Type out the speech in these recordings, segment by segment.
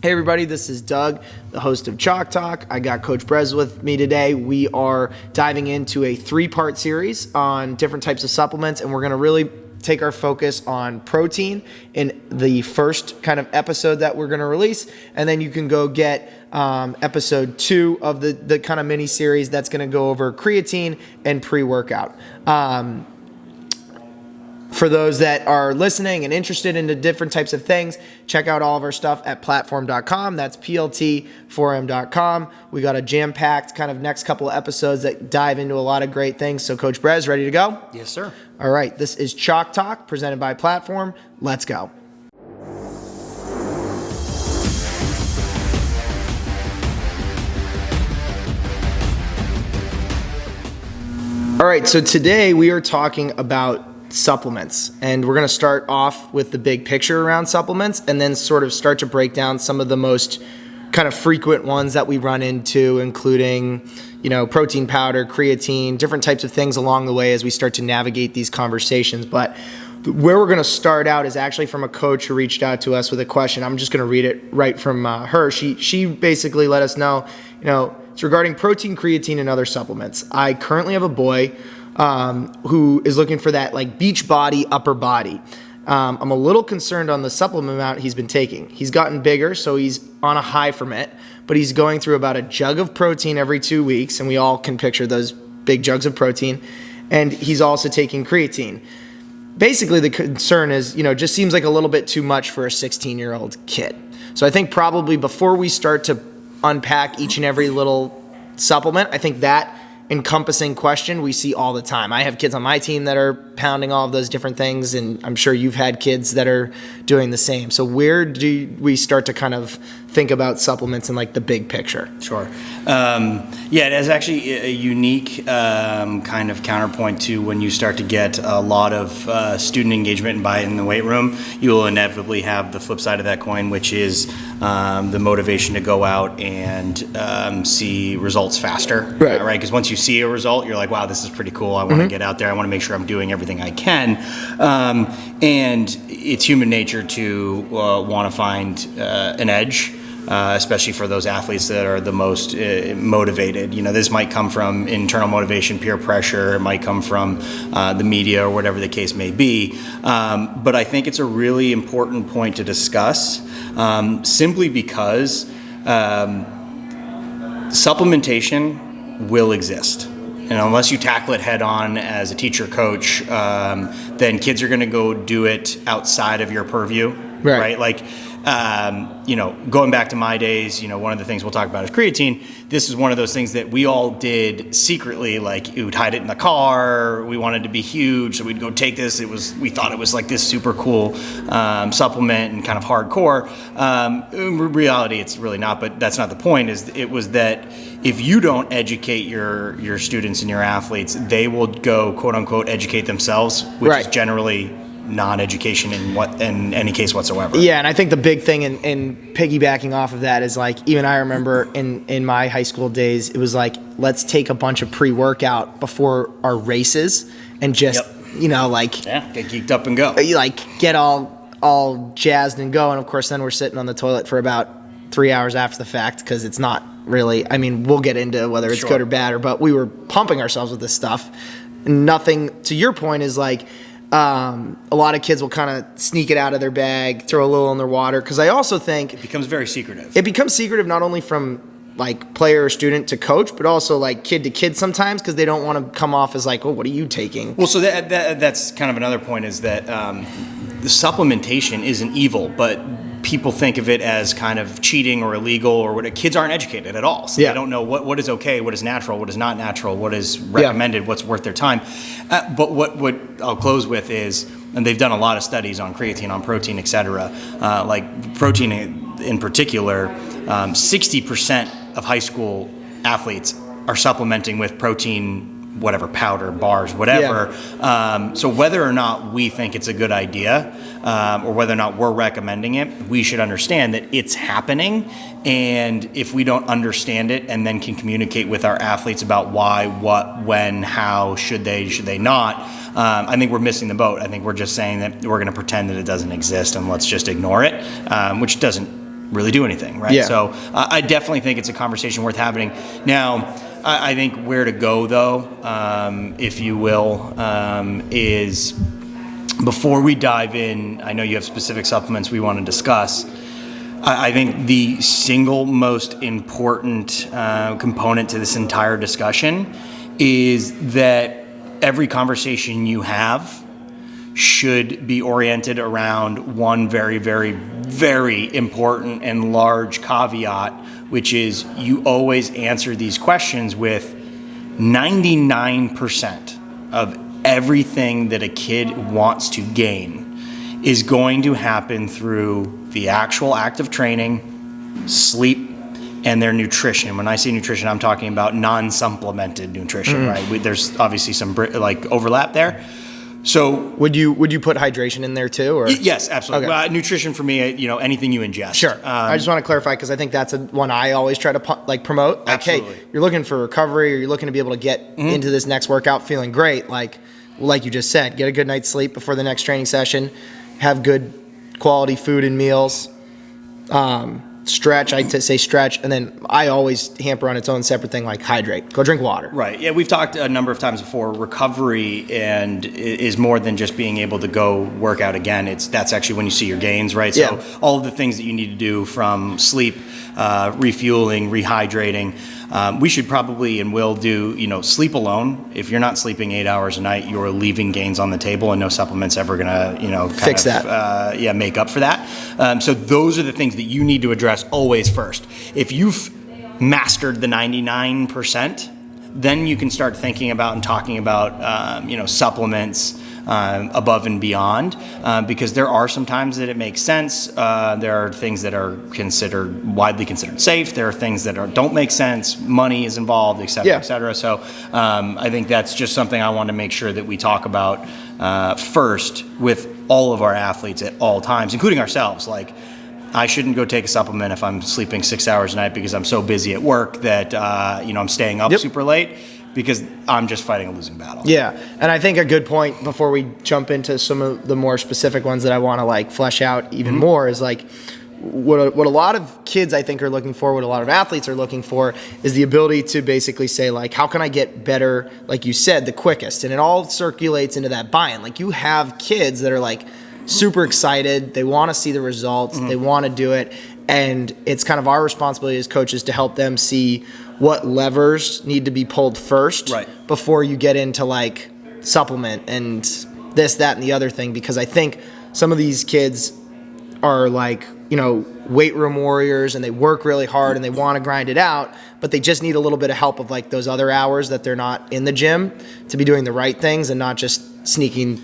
Hey everybody, this is Doug, the host of Chalk Talk. I got Coach Bres with me today. We are diving into a 3-part series on different types of supplements, and we're going to really take our focus on protein in the first kind of episode that we're going to release, and then you can go get episode 2 of the kind of mini series that's going to go over creatine and pre-workout. For those that are listening and interested in the different types of things, check out all of our stuff at platform.com. That's PLT4M.com. We got a jam-packed kind of next couple of episodes that dive into a lot of great things. So Coach Bres, ready to go? Yes, sir. All right, this is Chalk Talk presented by Platform. Let's go. All right, so today we are talking about supplements, and we're going to start off with the big picture around supplements and then sort of start to break down some of the most kind of frequent ones that we run into, including, protein powder, creatine, different types of things along the way as we start to navigate these conversations. But where we're going to start out is actually from a coach who reached out to us with a question. I'm just going to read it right from her. She basically let us know, it's regarding protein, creatine, and other supplements. I currently have a boy who is looking for that like beach body, upper body. I'm a little concerned on the supplement amount he's been taking. He's gotten bigger, so he's on a high from it, but he's going through about a jug of protein every 2 weeks, and we all can picture those big jugs of protein, and he's also taking creatine. Basically, the concern is, just seems like a little bit too much for a 16-year-old kid. So I think probably before we start to unpack each and every little supplement, I think that encompassing question we see all the time. I have kids on my team that are pounding all of those different things, and I'm sure you've had kids that are doing the same. So where do we start to kind of think about supplements in like the big picture? Sure. It is actually a unique kind of counterpoint to when you start to get a lot of student engagement and buy-in in the weight room. You will inevitably have the flip side of that coin, which is the motivation to go out and see results faster. Right? Because once you see a result, you're like, wow, this is pretty cool. I want to get out there. I want to make sure I'm doing everything I can. And it's human nature to want to find an edge. Especially for those athletes that are the most motivated. This might come from internal motivation, peer pressure. It might come from the media or whatever the case may be. But I think it's a really important point to discuss simply because supplementation will exist. And unless you tackle it head on as a teacher coach, then kids are going to go do it outside of your purview, right? Like, going back to my days, one of the things we'll talk about is creatine. This is one of those things that we all did secretly, like we would hide it in the car. We wanted to be huge, so we'd go take this. We thought it was like this super cool supplement and kind of hardcore. In reality, it's really not, but that's not the point. It was that if you don't educate your students and your athletes, they will go, quote unquote, educate themselves, which is generally non-education in any case whatsoever. Yeah, and I think the big thing in piggybacking off of that is like, even I remember in my high school days, it was like, let's take a bunch of pre-workout before our races and just, get geeked up and go. Like get all jazzed and go. And of course, then we're sitting on the toilet for about 3 hours after the fact because it's not really, we'll get into whether it's good or bad, but we were pumping ourselves with this stuff. Nothing, to your point, is like, a lot of kids will kind of sneak it out of their bag, throw a little in their water, because I also think it becomes very secretive. It becomes secretive not only from like player or student to coach, but also like kid to kid sometimes, because they don't want to come off as like, oh, what are you taking? Well, so that's kind of another point, is that the supplementation isn't evil, but people think of it as kind of cheating or illegal, or what. Kids aren't educated at all, so they don't know what is okay, what is natural, what is not natural, what is recommended, what's worth their time. But what I'll close with is, and they've done a lot of studies on creatine, on protein, etc. Like protein in particular, 60% of high school athletes are supplementing with protein, whatever, powder, bars, whatever. So whether or not we think it's a good idea, or whether or not we're recommending it, we should understand that it's happening. And if we don't understand it and then can communicate with our athletes about why, what, when, how, should they not, I think we're missing the boat. I think we're just saying that we're going to pretend that it doesn't exist and let's just ignore it, which doesn't really do anything, right? Yeah. So I definitely think it's a conversation worth having. Now, I think where to go, though, if you will, is before we dive in, I know you have specific supplements we want to discuss. I think the single most important component to this entire discussion is that every conversation you have should be oriented around one very, very, very important and large caveat, which is you always answer these questions with 99% of everything that a kid wants to gain is going to happen through the actual act of training, sleep, and their nutrition. When I say nutrition, I'm talking about non-supplemented nutrition, right? There's obviously some overlap there. So would you put hydration in there too? Or? Yes, absolutely. Okay. Nutrition for me, anything you ingest. Sure. I just want to clarify because I think that's one I always try to promote. Like, Absolutely. Hey, you're looking for recovery, or you're looking to be able to get into this next workout feeling great. Like you just said, get a good night's sleep before the next training session. Have good quality food and meals. Stretch, I say stretch, and then I always hamper on its own separate thing, like hydrate. Go drink water. Right. Yeah, we've talked a number of times before. Recovery and is more than just being able to go work out again. That's actually when you see your gains, right? Yeah. So all of the things that you need to do, from sleep, refueling, rehydrating. We should probably and will do, sleep alone. If you're not sleeping 8 hours a night, you're leaving gains on the table, and no supplement's ever gonna, fix that. Make up for that. So those are the things that you need to address always first. If you've mastered the 99%, then you can start thinking about and talking about, supplements above and beyond, because there are some times that it makes sense. There are things that are widely considered safe. There are things that don't make sense. Money is involved, et cetera, et cetera. So I think that's just something I want to make sure that we talk about first with all of our athletes at all times, including ourselves. Like, I shouldn't go take a supplement if I'm sleeping 6 hours a night because I'm so busy at work that I'm staying up super late, because I'm just fighting a losing battle. Yeah, and I think a good point before we jump into some of the more specific ones that I want to flesh out even more is what a lot of kids I think are looking for, what a lot of athletes are looking for, is the ability to basically say, how can I get better, like you said, the quickest? And it all circulates into that buy-in. You have kids that are super excited, they want to see the results, they want to do it, and it's kind of our responsibility as coaches to help them see what levers need to be pulled first, before you get into supplement and this, that, and the other thing, because I think some of these kids are weight room warriors, and they work really hard and they want to grind it out, but they just need a little bit of help of those other hours that they're not in the gym to be doing the right things and not just sneaking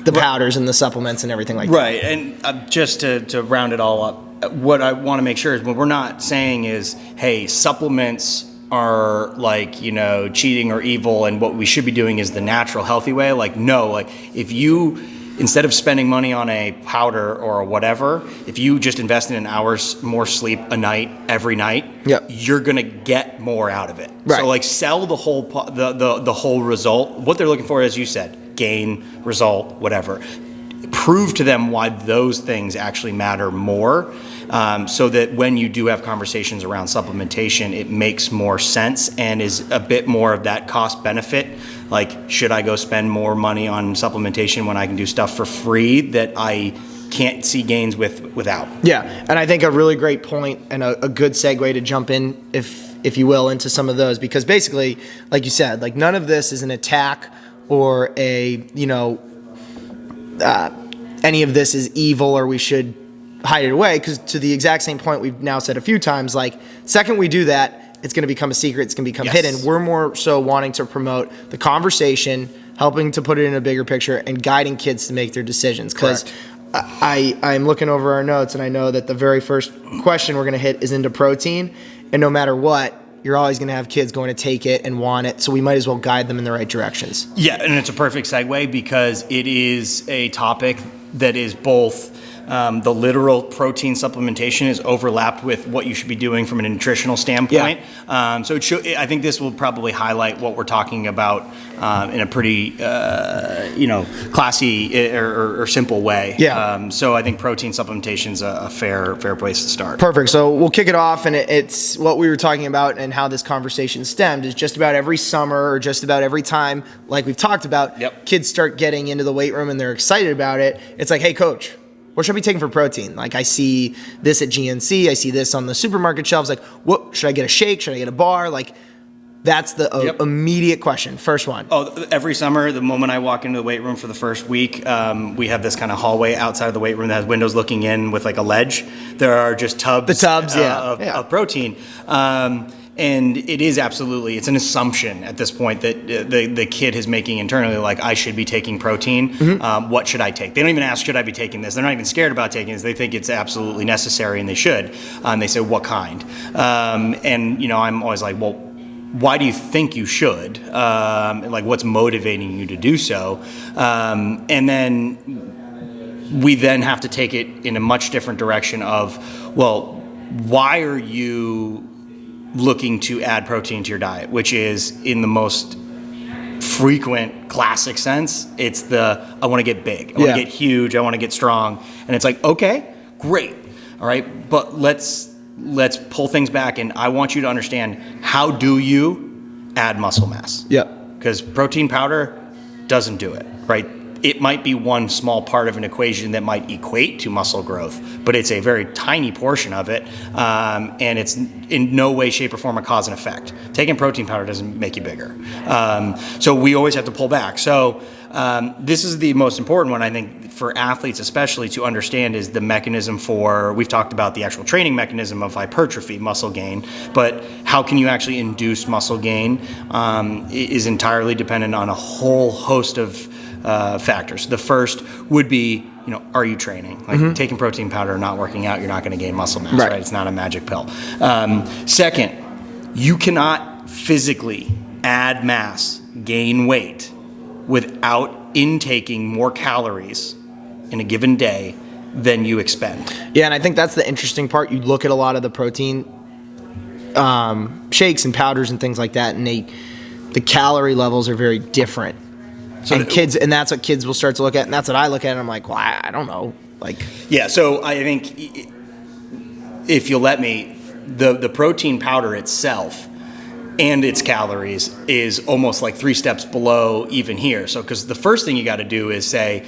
the powders and the supplements and everything like that. Right, and just to round it all up, what I want to make sure is what we're not saying is, hey, supplements are cheating or evil, and what we should be doing is the natural, healthy way. No, if you, instead of spending money on a powder or whatever, if you just invest in an hour's more sleep a night, every night, you're going to get more out of it. Right. So sell the whole the whole result. What they're looking for, as you said, gain, result, whatever. Prove to them why those things actually matter more, so that when you do have conversations around supplementation, it makes more sense and is a bit more of that cost benefit. Should I go spend more money on supplementation when I can do stuff for free that I can't see gains without? Yeah, and I think a really great point and a good segue to jump in, if you will, into some of those, because basically, like you said, none of this is an attack or any of this is evil or we should hide it away, because to the exact same point we've now said a few times, second we do that, it's going to become a secret, it's going to become hidden. We're more so wanting to promote the conversation, helping to put it in a bigger picture, and guiding kids to make their decisions, because I'm looking over our notes and I know that the very first question we're going to hit is into protein, and no matter what, you're always going to have kids going to take it and want it, so we might as well guide them in the right directions. Yeah, and it's a perfect segue because it is a topic that is both the literal protein supplementation is overlapped with what you should be doing from a nutritional standpoint. So I think this will probably highlight what we're talking about in a pretty, classy or simple way. So I think protein supplementation is a fair place to start. Perfect. So we'll kick it off, and it's what we were talking about and how this conversation stemmed is just about every summer or just about every time, like we've talked about, kids start getting into the weight room and they're excited about it. It's like, hey, coach, what should I be taking for protein? Like, I see this at GNC. I see this on the supermarket shelves. Like, what should I get? A shake? Should I get a bar? Like, that's the immediate question. First one. Oh, every summer, the moment I walk into the weight room for the first week, we have this kind of hallway outside of the weight room that has windows looking in with like a ledge. There are just tubs, of protein. And it is absolutely, it's an assumption at this point that the kid is making internally, like, I should be taking protein. What should I take? They don't even ask, should I be taking this? They're not even scared about taking this. They think it's absolutely necessary, and they should. They say, what kind? I'm always like, well, why do you think you should? Like, what's motivating you to do so? And then we then have to take it in a much different direction of, well, why are you looking to add protein to your diet, which is in the most frequent classic sense, it's I want to get big, I want to get huge, I want to get strong. And it's like, okay, great. All right. But let's pull things back, and I want you to understand, how do you add muscle mass? Because protein powder doesn't do it, right? It might be one small part of an equation that might equate to muscle growth, but it's a very tiny portion of it, and it's in no way, shape, or form a cause and effect. Taking protein powder doesn't make you bigger. So we always have to pull back. So this is the most important one, I think, for athletes especially to understand, is the mechanism we've talked about the actual training mechanism of hypertrophy, muscle gain, but how can you actually induce muscle gain is entirely dependent on a whole host of factors. The first would be, are you training? Like, taking protein powder, not working out, you're not going to gain muscle mass, right? It's not a magic pill. Second, you cannot physically add mass, gain weight, without intaking more calories in a given day than you expend. Yeah, and I think that's the interesting part. You look at a lot of the protein shakes and powders and things like that, and the calorie levels are very different. So and that's what kids will start to look at, and that's what I look at, and I'm like, well, I don't know. So I think, if you'll let me, the protein powder itself and its calories is almost like 3 steps below even here. So, because the first thing you got to do is say,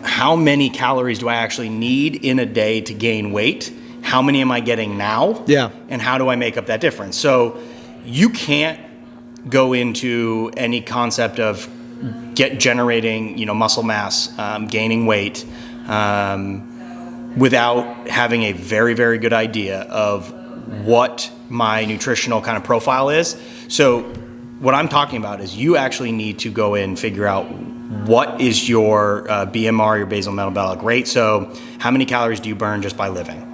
how many calories do I actually need in a day to gain weight? How many am I getting now? And how do I make up that difference? So you can't go into any concept of generating, muscle mass, gaining weight, without having a very, very good idea of what my nutritional kind of profile is. So what I'm talking about is you actually need to go in and figure out what is your BMR, your basal metabolic rate. So how many calories do you burn just by living?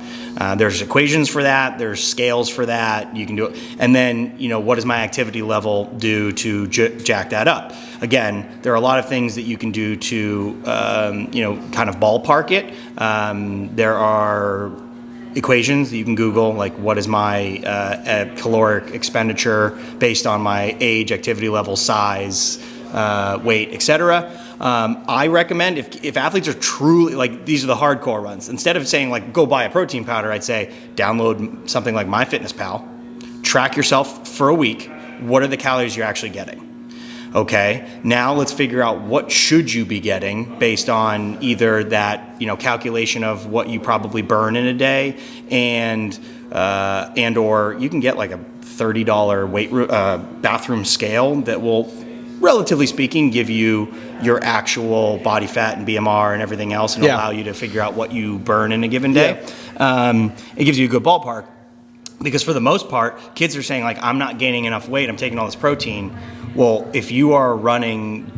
There's equations for that. There's scales for that. You can do it. And then, what does my activity level do to jack that up? Again, there are a lot of things that you can do to, kind of ballpark it. There are equations that you can Google, like, what is my caloric expenditure based on my age, activity level, size, weight, etc. I recommend, if athletes are truly, like, these are the hardcore runs, instead of saying, like, go buy a protein powder, I'd say download something like MyFitnessPal, track yourself for a week. What are the calories you're actually getting? Okay, now let's figure out what should you be getting based on either that, calculation of what you probably burn in a day, and or you can get like a $30 bathroom scale that will, relatively speaking, give you your actual body fat and BMR and everything else, and allow you to figure out what you burn in a given day. It gives you a good ballpark, because for the most part, kids are saying, like, I'm not gaining enough weight, I'm taking all this protein. Well, if you are running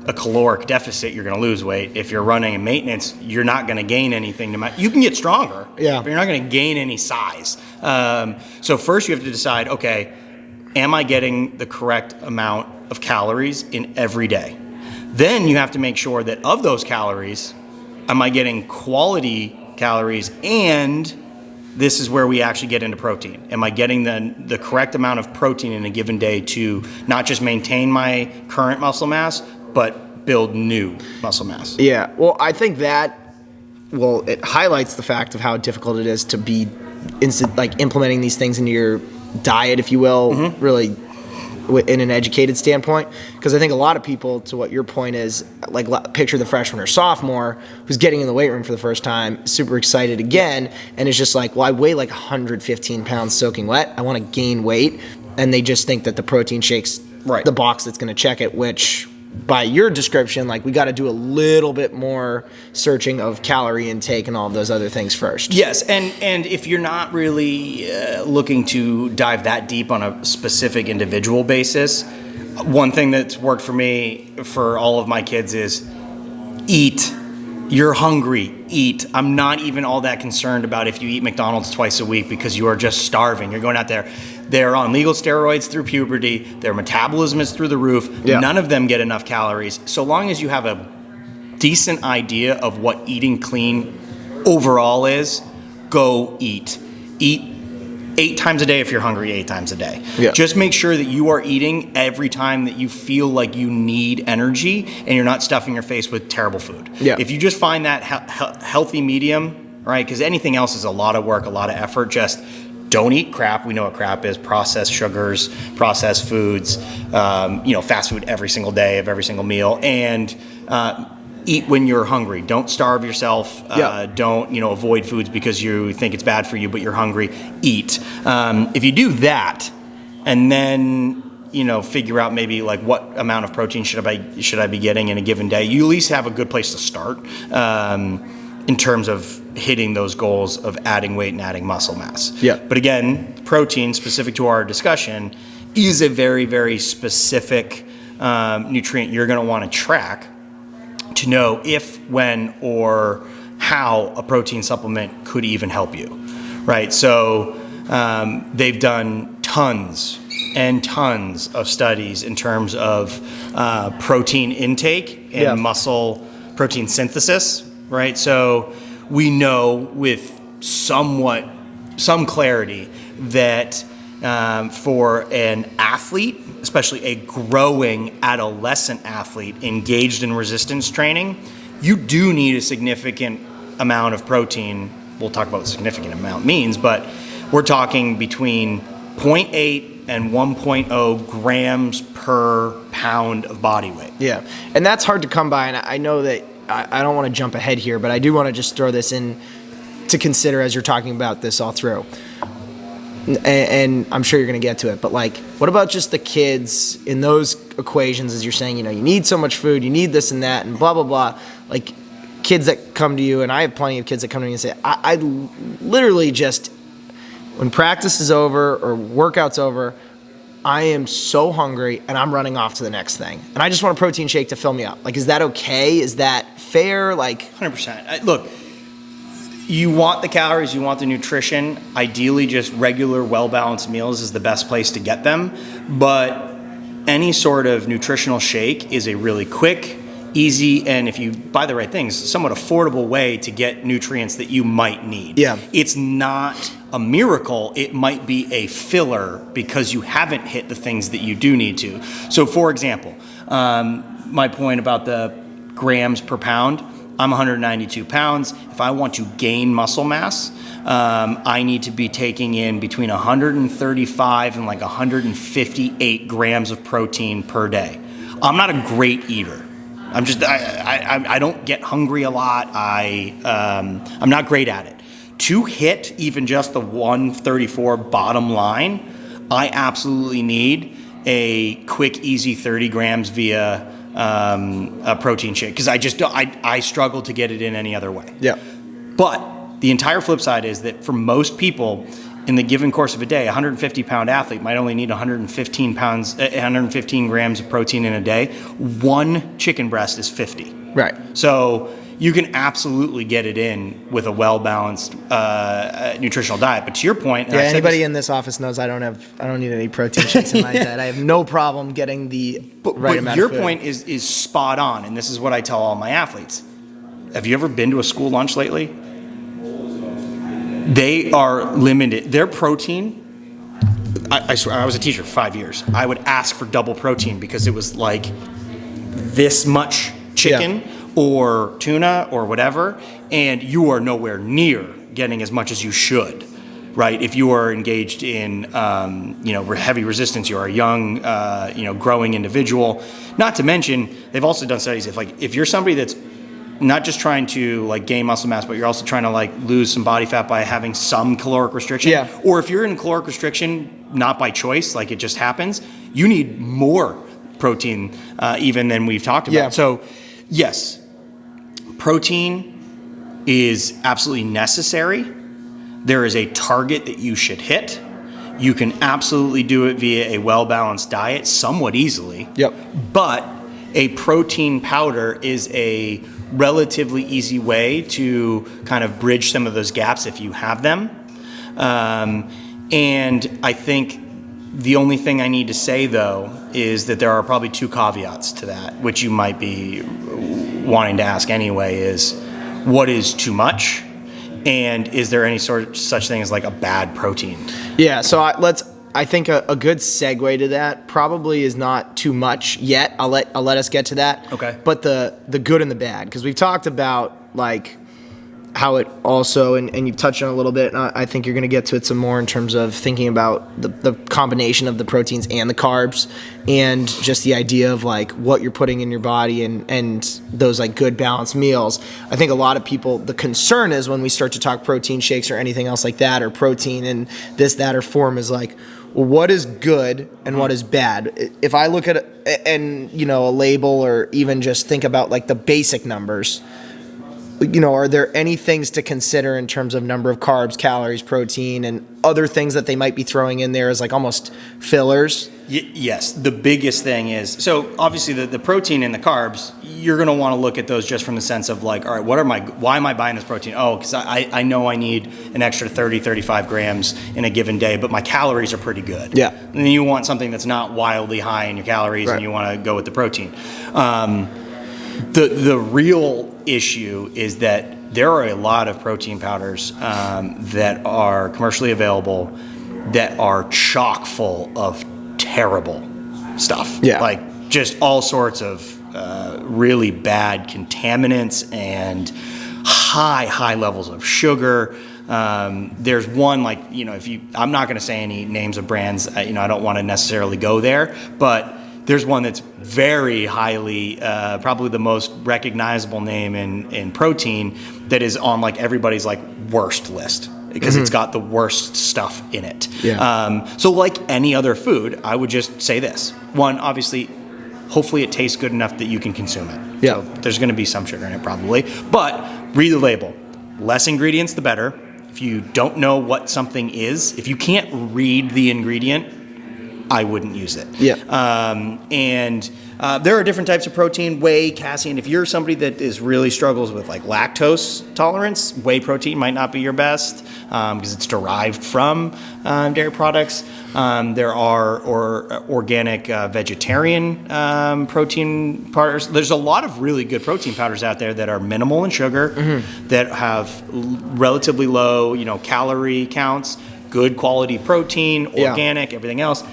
a caloric deficit, you're going to lose weight. If you're running a maintenance, you're not going to gain anything. You can get stronger, but you're not going to gain any size. So first you have to decide, okay, am I getting the correct amount of calories in every day? Then you have to make sure that of those calories, am I getting quality calories, and this is where we actually get into protein. Am I getting the correct amount of protein in a given day to not just maintain my current muscle mass, but build new muscle mass? Yeah, well, I think it highlights the fact of how difficult it is to be implementing these things into your diet, if you will, really in an educated standpoint. Because I think a lot of people, to what your point is, like picture the freshman or sophomore who's getting in the weight room for the first time, super excited again, and it's just like, well, I weigh like 115 pounds soaking wet. I want to gain weight. And they just think that the protein shake's the box that's going to check it, which by your description, like we got to do a little bit more searching of calorie intake and all of those other things first. Yes, and if you're not really looking to dive that deep on a specific individual basis, one thing that's worked for me for all of my kids is eat. You're hungry, eat. I'm not even all that concerned about if you eat McDonald's twice a week because you are just starving. You're going out there. They're on legal steroids through puberty. Their metabolism is through the roof. Yeah. None of them get enough calories. So long as you have a decent idea of what eating clean overall is, go eat. Eat 8 times a day if you're hungry 8 times a day. Yeah. Just make sure that you are eating every time that you feel like you need energy and you're not stuffing your face with terrible food. Yeah. If you just find that healthy medium, right, because anything else is a lot of work, a lot of effort, just don't eat crap. We know what crap is: processed sugars, processed foods, fast food every single day of every single meal, and eat when you're hungry. Don't starve yourself. Don't avoid foods because you think it's bad for you, but you're hungry. Eat. If you do that, and then figure out maybe like what amount of protein should I be getting in a given day, you at least have a good place to start in terms of hitting those goals of adding weight and adding muscle mass. Yeah. But again, protein, specific to our discussion, is a very, very specific nutrient you're going to want to track to know if, when, or how a protein supplement could even help you, right? So they've done tons and tons of studies in terms of protein intake and muscle protein synthesis, right? So we know with some clarity that for an athlete, especially a growing adolescent athlete engaged in resistance training, you do need a significant amount of protein. We'll talk about what significant amount means, but we're talking between 0.8 and 1.0 grams per pound of body weight. Yeah, and that's hard to come by, and I know that I don't want to jump ahead here, but I do want to just throw this in to consider as you're talking about this all through. And I'm sure you're going to get to it, but like, what about just the kids in those equations as you're saying, you need so much food, you need this and that, and blah, blah, blah. Like kids that come to you, and I have plenty of kids that come to me and say, I literally just, when practice is over or workout's over, I am so hungry and I'm running off to the next thing. And I just want a protein shake to fill me up. Like, is that okay? Is that fair? Like 100%. Look, you want the calories, you want the nutrition. Ideally, just regular, well-balanced meals is the best place to get them. But any sort of nutritional shake is a really quick, easy, and if you buy the right things, somewhat affordable way to get nutrients that you might need. Yeah. It's not a miracle. It might be a filler because you haven't hit the things that you do need to. So for example, my point about the grams per pound, I'm 192 pounds. If I want to gain muscle mass, I need to be taking in between 135 and like 158 grams of protein per day. I'm not a great eater. I don't get hungry a lot. I'm not great at it. To hit even just the 134 bottom line, I absolutely need a quick, easy 30 grams via a protein shake because I struggle to get it in any other way. Yeah. But the entire flip side is that for most people, in the given course of a day, a 150-pound athlete might only need 115 grams of protein in a day. One chicken breast is 50. Right. So you can absolutely get it in with a well-balanced nutritional diet. But to your point, yeah, anybody in this office knows I don't need any protein shakes in my diet. I have no problem getting the right amount of food. Your point is spot on, and this is what I tell all my athletes. Have you ever been to a school lunch lately? They are limited. Their protein, I swear, I was a teacher for 5 years. I would ask for double protein because it was like this much chicken or tuna or whatever, and you are nowhere near getting as much as you should, right? If you are engaged in, heavy resistance, you're a young, growing individual. Not to mention, they've also done studies if you're somebody that's not just trying to like gain muscle mass, but you're also trying to like lose some body fat by having some caloric restriction. Yeah. Or if you're in caloric restriction, not by choice, like it just happens, you need more protein even than we've talked about. Yeah. So yes, protein is absolutely necessary. There is a target that you should hit. You can absolutely do it via a well-balanced diet somewhat easily. Yep. But a protein powder is a relatively easy way to kind of bridge some of those gaps if you have them. And I think the only thing I need to say, though, is that there are probably 2 caveats to that, which you might be wanting to ask anyway, is what is too much? And is there any such thing as like a bad protein? Yeah, so I think a good segue to that probably is not too much yet. I'll let us get to that. Okay. But the good and the bad, because we've talked about like how it also, and you've touched on it a little bit, and I think you're going to get to it some more in terms of thinking about the combination of the proteins and the carbs, and just the idea of like what you're putting in your body and those like good balanced meals. I think a lot of people, the concern is when we start to talk protein shakes or anything else like that, or protein in this, that, or form, is like, well, what is good and what is bad? If I look at a label, or even just think about like the basic numbers, are there any things to consider in terms of number of carbs, calories, protein, and other things that they might be throwing in there as like almost fillers? Yes. The biggest thing is, so obviously the protein and the carbs, you're going to want to look at those just from the sense of like, all right, why am I buying this protein? Oh, because I know I need an extra 30, 35 grams in a given day, but my calories are pretty good. Yeah. And then you want something that's not wildly high in your calories, right, and you want to go with the protein. The real issue is that there are a lot of protein powders that are commercially available that are chock full of terrible stuff. Yeah. Like just all sorts of really bad contaminants and high levels of sugar. There's one like, I'm not going to say any names of brands, I don't want to necessarily go there, but there's one that's very highly, probably the most recognizable name in protein, that is on like everybody's like worst list because it's got the worst stuff in it. Yeah. So like any other food, I would just say this. One, obviously, hopefully it tastes good enough that you can consume it. Yeah. So there's going to be some sugar in it probably, but read the label. Less ingredients, the better. If you don't know what something is, if you can't read the ingredient, I wouldn't use it. Yeah. And there are different types of protein, whey, casein. If you're somebody that really struggles with like lactose tolerance, whey protein might not be your best because it's derived from dairy products. There are organic vegetarian protein powders. There's a lot of really good protein powders out there that are minimal in sugar, that have relatively low, calorie counts, good quality protein, organic, everything else.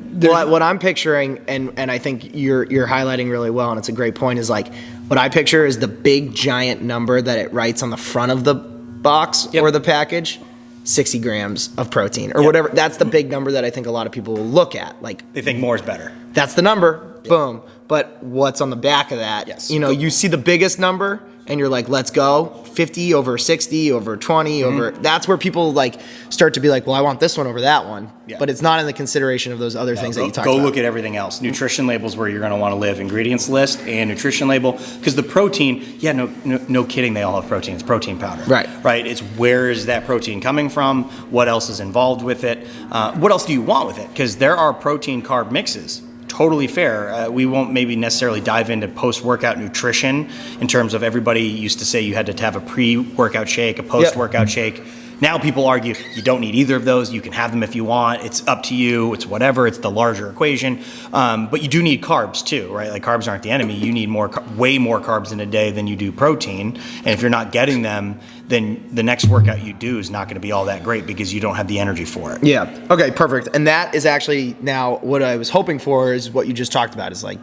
Well, what I'm picturing, and I think you're highlighting really well, and it's a great point, is like what I picture is the big giant number that it writes on the front of the box or the package, 60 grams of protein or whatever. That's the big number that I think a lot of people will look at. Like they think more is better. That's the number. Boom. But what's on the back of that? Yes. You see the biggest number and you're like, let's go. 50 over 60 over 20 over. That's where people like start to be like, well, I want this one over that one. Yeah. But it's not in the consideration of those other things that you talked about. Go look at everything else. Nutrition labels where you're going to want to live. Ingredients list and nutrition label. Because the protein, no kidding, they all have protein. It's protein powder. Right. It's where is that protein coming from? What else is involved with it? What else do you want with it? Because there are protein carb mixes. Totally fair. We won't maybe necessarily dive into post-workout nutrition in terms of everybody used to say you had to have a pre-workout shake, a post-workout shake. Now people argue you don't need either of those. You can have them if you want. It's up to you. It's whatever. It's the larger equation. But you do need carbs too, right? Like carbs aren't the enemy. You need way more carbs in a day than you do protein. And if you're not getting them, then the next workout you do is not going to be all that great because you don't have the energy for it. Yeah. Okay, perfect. And that is actually now what I was hoping for is what you just talked about is like,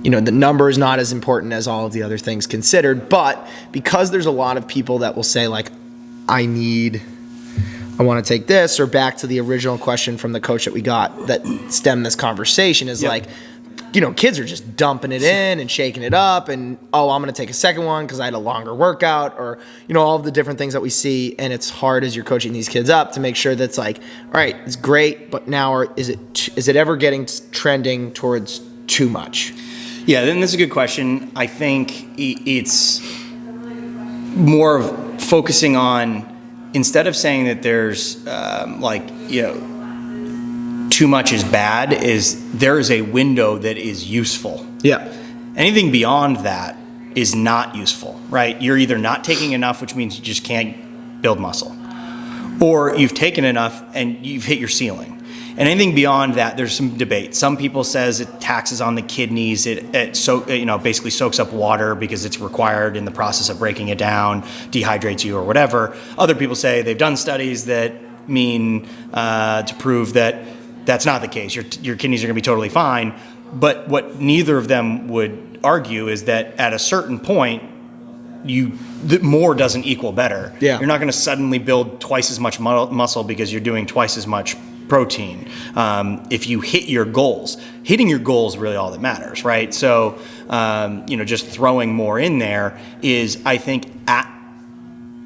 the number is not as important as all of the other things considered, but because there's a lot of people that will say like, I want to take this, or back to the original question from the coach that we got that stemmed this conversation is like, kids are just dumping it in and shaking it up and, I'm going to take a second one because I had a longer workout, or, all of the different things that we see. And it's hard as you're coaching these kids up to make sure that's like, all right, it's great, but now is it ever getting trending towards too much? Yeah, then that's a good question. I think it's more of focusing on, instead of saying that there's too much is bad, is there is a window that is useful. Yeah. Anything beyond that is not useful, right? You're either not taking enough, which means you just can't build muscle, or you've taken enough and you've hit your ceiling. And anything beyond that, there's some debate. Some people says it taxes on the kidneys. It basically soaks up water because it's required in the process of breaking it down, dehydrates you or whatever. Other people say they've done studies that mean to prove that that's not the case. Your kidneys are going to be totally fine. But what neither of them would argue is that at a certain point, more doesn't equal better. Yeah. You're not going to suddenly build twice as much muscle because you're doing twice as much protein. If you hit your goals, hitting your goals is really all that matters, right? So, just throwing more in there is, I think, at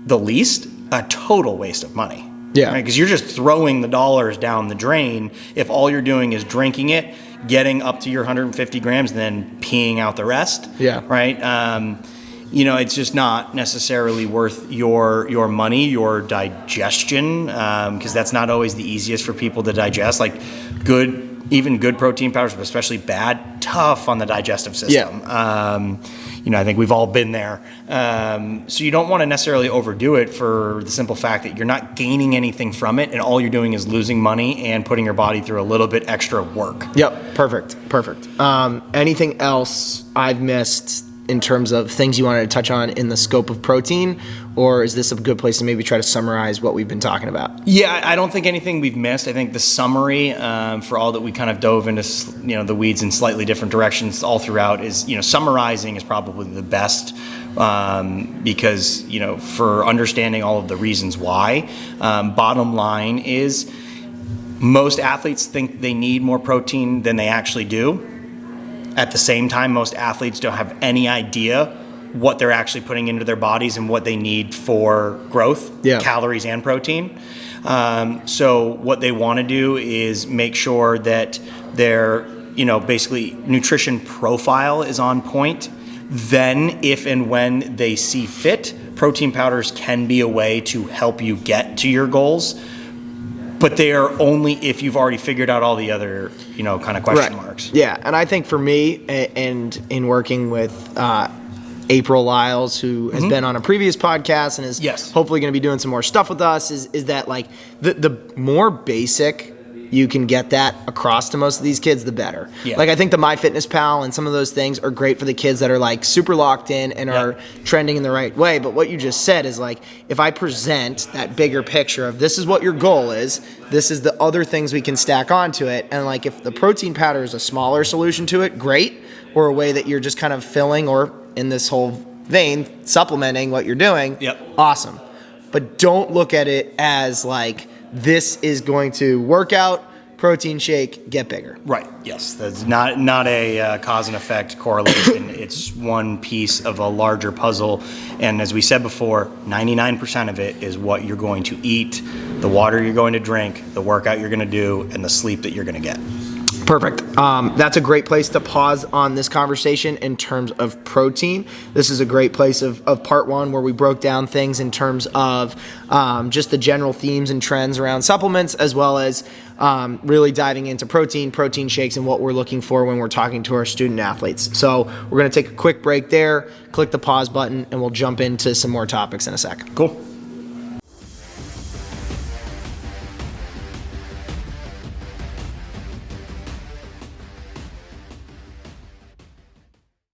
the least, a total waste of money. Yeah. Right? Because you're just throwing the dollars down the drain if all you're doing is drinking it, getting up to your 150 grams, and then peeing out the rest. Yeah. Right? It's just not necessarily worth your money, your digestion, because that's not always the easiest for people to digest. Like even good protein powders, but especially bad, tough on the digestive system. Yeah. I think we've all been there. So you don't want to necessarily overdo it for the simple fact that you're not gaining anything from it, and all you're doing is losing money and putting your body through a little bit extra work. Yep, perfect. Anything else I've missed in terms of things you wanted to touch on in the scope of protein, or is this a good place to maybe try to summarize what we've been talking about? Yeah, I don't think anything we've missed. I think the summary, for all that we kind of dove into, the weeds in slightly different directions all throughout, is, summarizing is probably the best, because, for understanding all of the reasons why. Bottom line is, most athletes think they need more protein than they actually do. At the same time, most athletes don't have any idea what they're actually putting into their bodies and what they need for growth, calories and protein. So what they want to do is make sure that their, basically nutrition profile is on point. Then, if and when they see fit, protein powders can be a way to help you get to your goals. But they are only if you've already figured out all the other, kind of question marks. Yeah, and I think for me, and in working with April Lyles, who has been on a previous podcast and is hopefully going to be doing some more stuff with us, is that like the more basic you can get that across to most of these kids, the better. Yeah. Like I think the MyFitnessPal and some of those things are great for the kids that are like super locked in and are trending in the right way. But what you just said is like, if I present that bigger picture of this is what your goal is, this is the other things we can stack onto it. And like if the protein powder is a smaller solution to it, great. Or a way that you're just kind of filling, or in this whole vein, supplementing what you're doing. Awesome. But don't look at it as like, this is going to work out, protein shake, get bigger. Right. Yes. That's not a cause and effect correlation. It's one piece of a larger puzzle. And as we said before, 99% of it is what you're going to eat, the water you're going to drink, the workout you're going to do, and the sleep that you're going to get. Perfect. That's a great place to pause on this conversation in terms of protein. This is a great place of part one, where we broke down things in terms of just the general themes and trends around supplements, as well as really diving into protein shakes, and what we're looking for when we're talking to our student athletes. So we're going to take a quick break there, click the pause button, and we'll jump into some more topics in a sec. Cool.